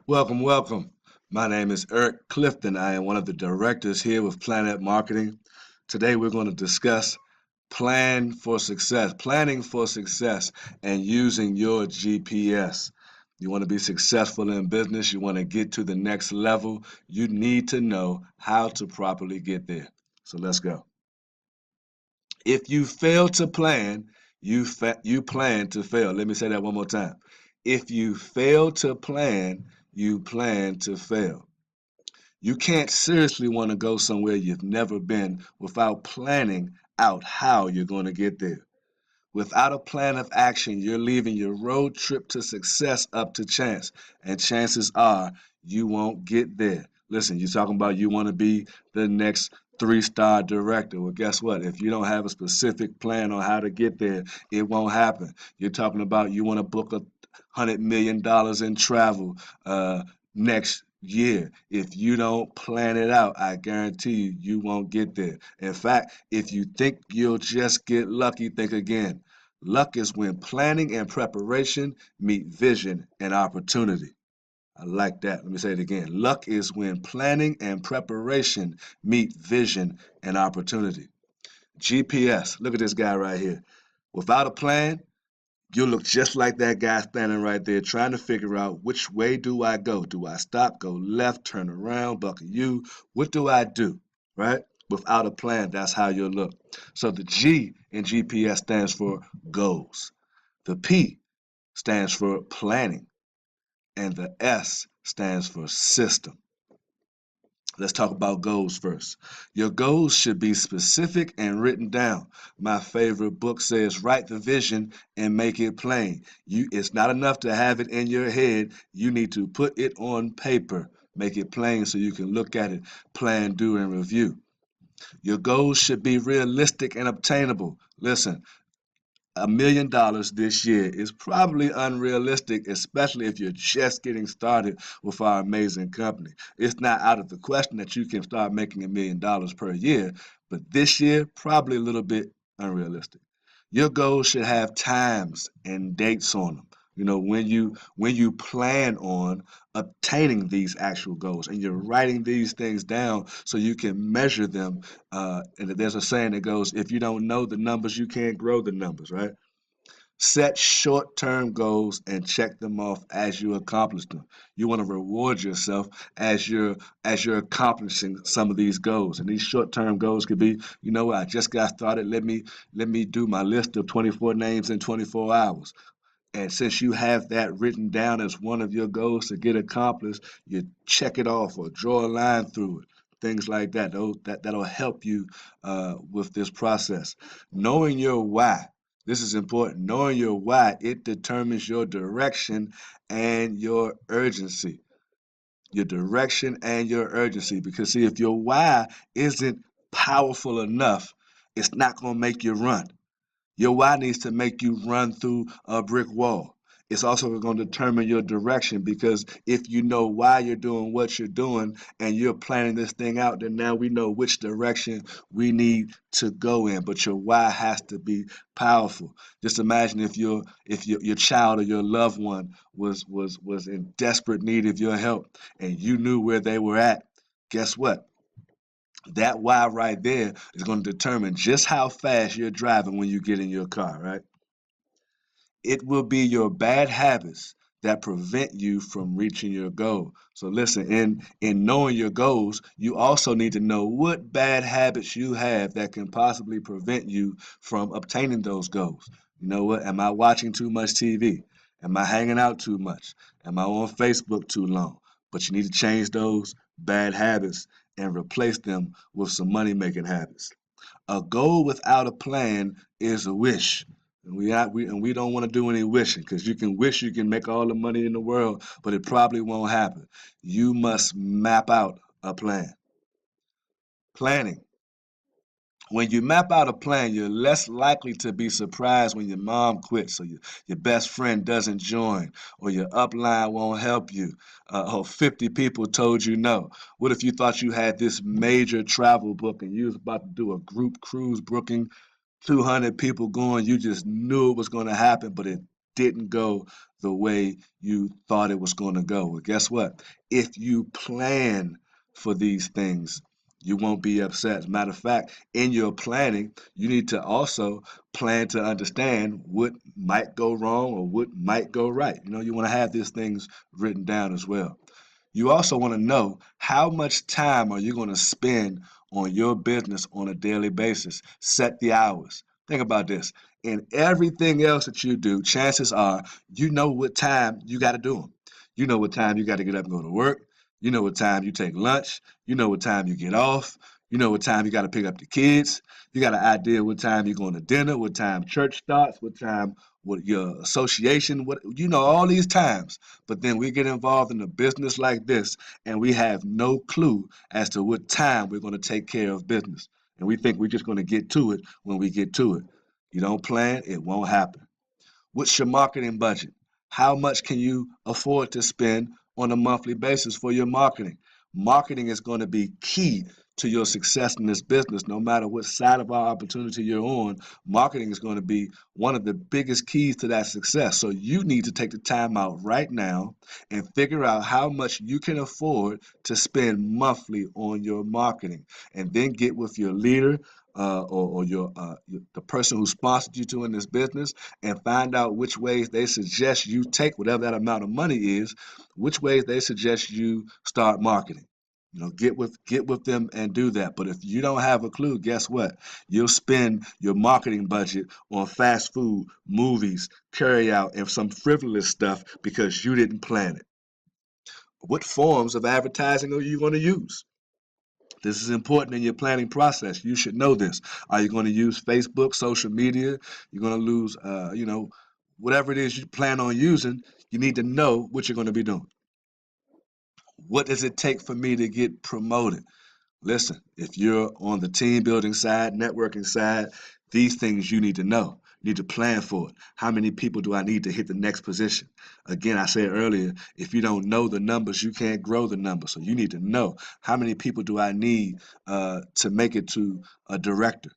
Welcome, welcome. My name is Eric Clifton. I am one of the directors here with PlanNet Marketing. Today we're going to discuss planning for success, and using your GPS. You want to be successful in business, you want to get to the next level, you need to know how to properly get there. So let's go. If you fail to plan, you plan to fail. Let me say that one more time. If you fail to plan, you plan to fail. You can't seriously want to go somewhere you've never been without planning out how you're going to get there. Without a plan of action, you're leaving your road trip to success up to chance, and chances are you won't get there. Listen, you're talking about you want to be the next three-star director. Well, guess what? If you don't have a specific plan on how to get there, it won't happen. You're talking about you want to book $100 million in travel next year. If you don't plan it out, I guarantee you won't get there. In fact, if you think you'll just get lucky, think again. Luck is when planning and preparation meet vision and opportunity. I like that. Let me say it again. Luck is when planning and preparation meet vision and opportunity. GPS. Look at this guy right here. Without a plan, you'll look just like that guy standing right there trying to figure out which way do I go? Do I stop, go left, turn around, buck a U? What do I do? Right? Without a plan, that's how you'll look. So the G in GPS stands for goals. The P stands for planning. And the S stands for system. Let's talk about goals first. Your goals should be specific and written down. My favorite book says, write the vision and make it plain. It's not enough to have it in your head. You need to put it on paper. Make it plain so you can look at it, plan, do, and review. Your goals should be realistic and obtainable. Listen, $1 million this year is probably unrealistic, especially if you're just getting started with our amazing company. It's not out of the question that you can start making $1 million per year, but this year, probably a little bit unrealistic. Your goals should have times and dates on them. When you plan on obtaining these actual goals and you're writing these things down so you can measure them. And there's a saying that goes, if you don't know the numbers, you can't grow the numbers, right? Set short-term goals and check them off as you accomplish them. You want to reward yourself as you're accomplishing some of these goals. And these short-term goals could be, I just got started. Let me do my list of 24 names in 24 hours. And since you have that written down as one of your goals to get accomplished, you check it off or draw a line through it. Things like that. That'll help you with this process. Knowing your why. This is important. Knowing your why, it determines your direction and your urgency. Your direction and your urgency. Because see, if your why isn't powerful enough, it's not going to make you run. Your why needs to make you run through a brick wall. It's also going to determine your direction because if you know why you're doing what you're doing and you're planning this thing out, then now we know which direction we need to go in. But your why has to be powerful. Just imagine if your child or your loved one was in desperate need of your help and you knew where they were at. Guess what? That why right there is going to determine just how fast you're driving when you get in your car, right? It will be your bad habits that prevent you from reaching your goal. So listen, in knowing your goals, you also need to know what bad habits you have that can possibly prevent you from obtaining those goals. You know what? Am I watching too much TV? Am I hanging out too much? Am I on Facebook too long? But you need to change those bad habits and replace them with some money making habits. A goal without a plan is a wish. And we don't want to do any wishing because you can wish you can make all the money in the world, but it probably won't happen. You must map out a plan. Planning. When you map out a plan, you're less likely to be surprised when your mom quits or your best friend doesn't join or your upline won't help you or 50 people told you no. What if you thought you had this major travel book and you was about to do a group cruise booking, 200 people going, you just knew it was going to happen, but it didn't go the way you thought it was going to go. Well, guess what? If you plan for these things, you won't be upset. As a matter of fact, in your planning, you need to also plan to understand what might go wrong or what might go right. You want to have these things written down as well. You also want to know how much time are you going to spend on your business on a daily basis. Set the hours. Think about this. In everything else that you do, chances are you know what time you got to do them. You know what time you got to get up and go to work. You know what time you take lunch. You know what time you get off. You know what time you got to pick up the kids. You got an idea what time you're going to dinner, what time church starts, what time what your association, what all these times. But then we get involved in a business like this and we have no clue as to what time we're going to take care of business. And we think we're just going to get to it when we get to it. You don't plan, it won't happen. What's your marketing budget? How much can you afford to spend on a monthly basis for your marketing? Marketing is going to be key to your success in this business. No matter what side of our opportunity you're on, marketing is going to be one of the biggest keys to that success. So you need to take the time out right now and figure out how much you can afford to spend monthly on your marketing, and then get with your leader, or the person who sponsored you to in this business, and find out which ways they suggest you take whatever that amount of money is, which ways they suggest you start marketing. Get with them and do that. But if you don't have a clue, guess what? You'll spend your marketing budget on fast food, movies, carry out, and some frivolous stuff because you didn't plan it. What forms of advertising are you going to use? This is important in your planning process. You should know this. Are you going to use Facebook, social media? You're going to lose, whatever it is you plan on using, you need to know what you're going to be doing. What does it take for me to get promoted? Listen, if you're on the team building side, networking side, these things you need to know. You need to plan for it. How many people do I need to hit the next position? Again, I said earlier, if you don't know the numbers, you can't grow the numbers. So you need to know how many people do I need to make it to a director?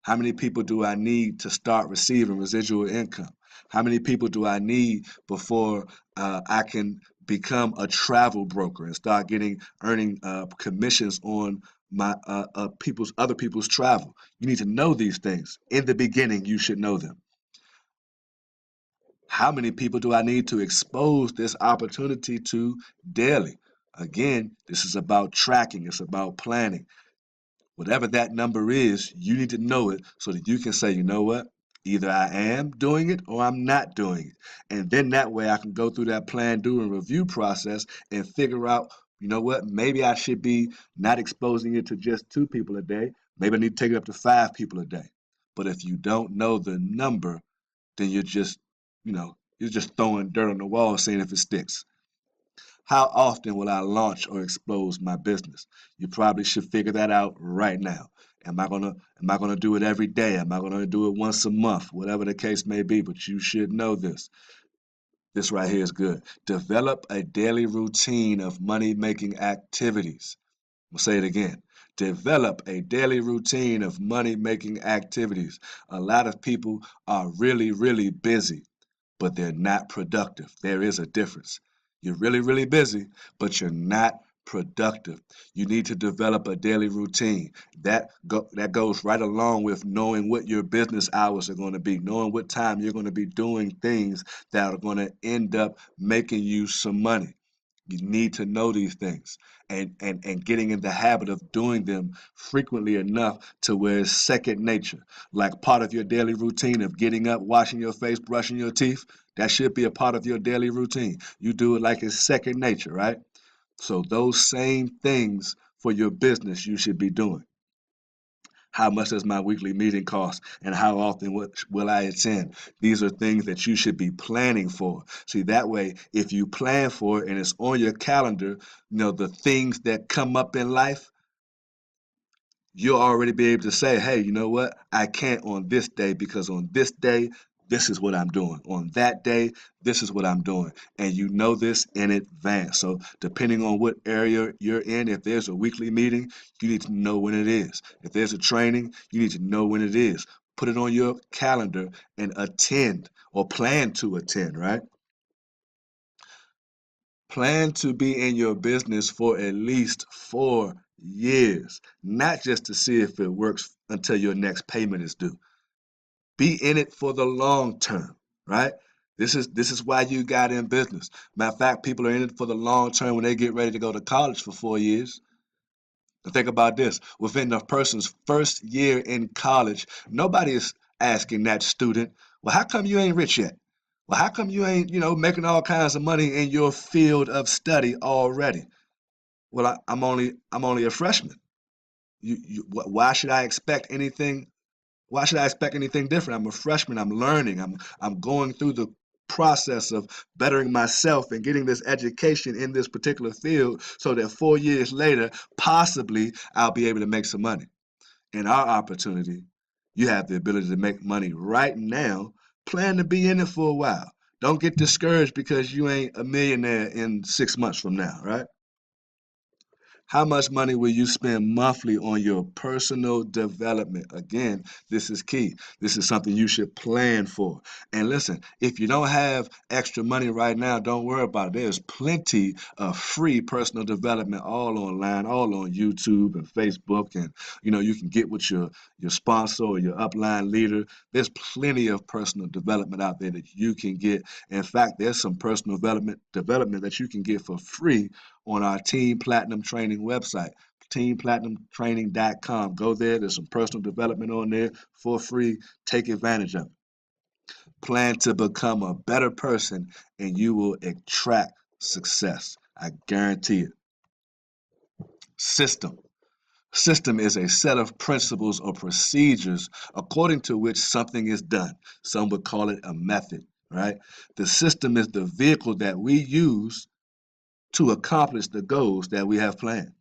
How many people do I need to start receiving residual income? How many people do I need before I can become a travel broker and start earning commissions on my other people's travel? You need to know these things. In the beginning, you should know them. How many people do I need to expose this opportunity to daily? Again, this is about tracking. It's about planning. Whatever that number is, you need to know it so that you can say, you know what? Either I am doing it or I'm not doing it. And then that way I can go through that plan, do, and review process and figure out, you know what? Maybe I should be not exposing it to just 2 people a day. Maybe I need to take it up to 5 people a day. But if you don't know the number, then you're just throwing dirt on the wall, seeing if it sticks. How often will I launch or expose my business? You probably should figure that out right now. Am I gonna do it every day? Am I gonna do it once a month? Whatever the case may be, but you should know this. This right here is good. Develop a daily routine of money making activities. I'll say it again. Develop a daily routine of money making activities. A lot of people are really, really busy, but they're not productive. There is a difference. You're really, really busy, but you're not productive. You need to develop a daily routine. That goes right along with knowing what your business hours are going to be, knowing what time you're going to be doing things that are going to end up making you some money. You need to know these things, and getting in the habit of doing them frequently enough to where it's second nature, like part of your daily routine of getting up, washing your face, brushing your teeth. That should be a part of your daily routine. You do it like it's second nature, right? So those same things for your business you should be doing. How much does my weekly meeting cost, and how often will I attend? These are things that you should be planning for. See, that way, if you plan for it and it's on your calendar, the things that come up in life, you'll already be able to say, hey, you know what? I can't on this day because on this day, this is what I'm doing. On that day, this is what I'm doing. And you know this in advance. So, depending on what area you're in, if there's a weekly meeting, you need to know when it is. If there's a training, you need to know when it is. Put it on your calendar and attend or plan to attend, right? Plan to be in your business for at least 4 years, not just to see if it works until your next payment is due. Be in it for the long term, right? This is why you got in business. Matter of fact, people are in it for the long term when they get ready to go to college for 4 years. And think about this: within a person's first year in college, nobody is asking that student, "Well, how come you ain't rich yet? Well, how come you ain't, making all kinds of money in your field of study already?" Well, I'm only a freshman. Why should I expect anything? Why should I expect anything different? I'm a freshman. I'm learning. I'm going through the process of bettering myself and getting this education in this particular field so that 4 years later, possibly I'll be able to make some money. In our opportunity, you have the ability to make money right now. Plan to be in it for a while. Don't get discouraged because you ain't a millionaire in 6 months from now, right? How much money will you spend monthly on your personal development? Again, this is key. This is something you should plan for. And listen, if you don't have extra money right now, don't worry about it. There's plenty of free personal development all online, all on YouTube and Facebook. And you can get with your sponsor or your upline leader. There's plenty of personal development out there that you can get. In fact, there's some personal development that you can get for free on our Team Platinum Training website, teamplatinumtraining.com. Go there. There's some personal development on there for free. Take advantage of it. Plan to become a better person and you will attract success. I guarantee it. System. System is a set of principles or procedures according to which something is done. Some would call it a method, right? The system is the vehicle that we use to accomplish the goals that we have planned.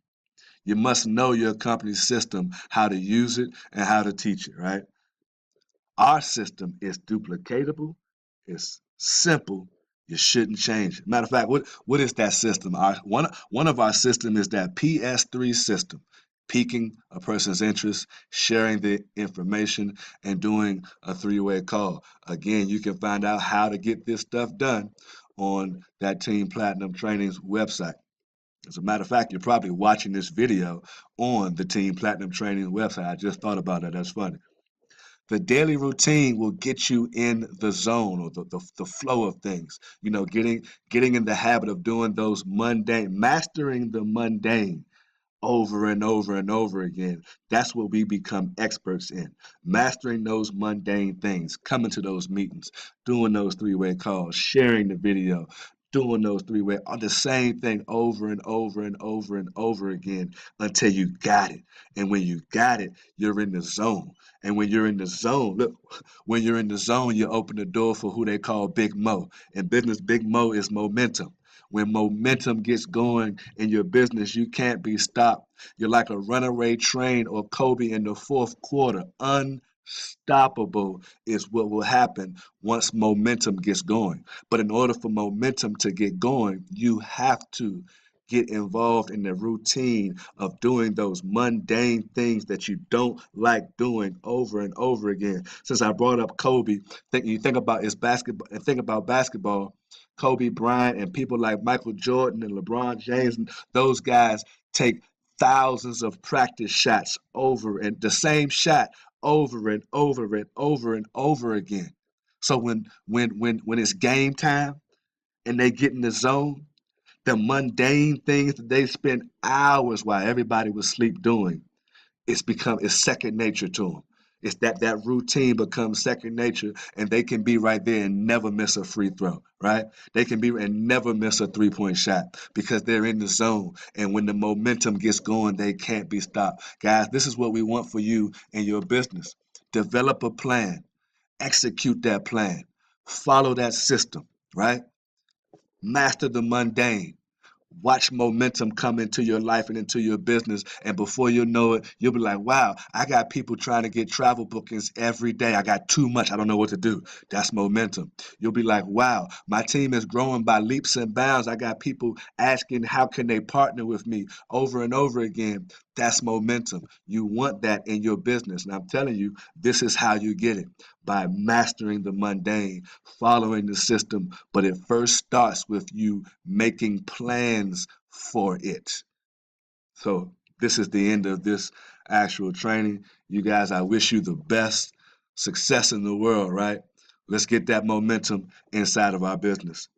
You must know your company's system, how to use it, and how to teach it, right? Our system is duplicatable, it's simple, you shouldn't change it. Matter of fact, what is that system? One of our system is that PS3 system, piquing a person's interest, sharing the information, and doing a three-way call. Again, you can find out how to get this stuff done on that Team Platinum Training's website. As a matter of fact, you're probably watching this video on the Team Platinum Training website. I just thought about that. That's funny. The daily routine will get you in the zone or the flow of things. Getting in the habit of doing those mundane, mastering the mundane over and over and over again. That's what we become experts in. Mastering those mundane things, coming to those meetings, doing those three-way calls, sharing the video, doing those three-way, the same thing over and over and over and over again until you got it. And when you got it, you're in the zone. And when you're in the zone, look, when you're in the zone, you open the door for who they call Big Mo. In business, Big Mo is momentum. When momentum gets going in your business, you can't be stopped. You're like a runaway train or Kobe in the fourth quarter. Unstoppable is what will happen once momentum gets going. But in order for momentum to get going, you have to get involved in the routine of doing those mundane things that you don't like doing over and over again. Since I brought up Kobe, you think about his basketball and think about basketball. Kobe Bryant and people like Michael Jordan and LeBron James, and those guys take thousands of practice shots over and the same shot over and over and over and over again. So when it's game time and they get in the zone, the mundane things that they spend hours while everybody was asleep doing, it's second nature to them. It's that routine becomes second nature, and they can be right there and never miss a free throw, right? They can be and never miss a three-point shot because they're in the zone. And when the momentum gets going, they can't be stopped. Guys, this is what we want for you and your business. Develop a plan, execute that plan, follow that system, right? Master the mundane. Watch momentum come into your life and into your business. And before you know it, you'll be like, wow, I got people trying to get travel bookings every day. I got too much. I don't know what to do. That's momentum. You'll be like, wow, my team is growing by leaps and bounds. I got people asking, how can they partner with me over and over again? That's momentum. You want that in your business. And I'm telling you, this is how you get it by mastering the mundane, following the system. But it first starts with you making plans for it. So, this is the end of this actual training. You guys, I wish you the best success in the world, right? Let's get that momentum inside of our business.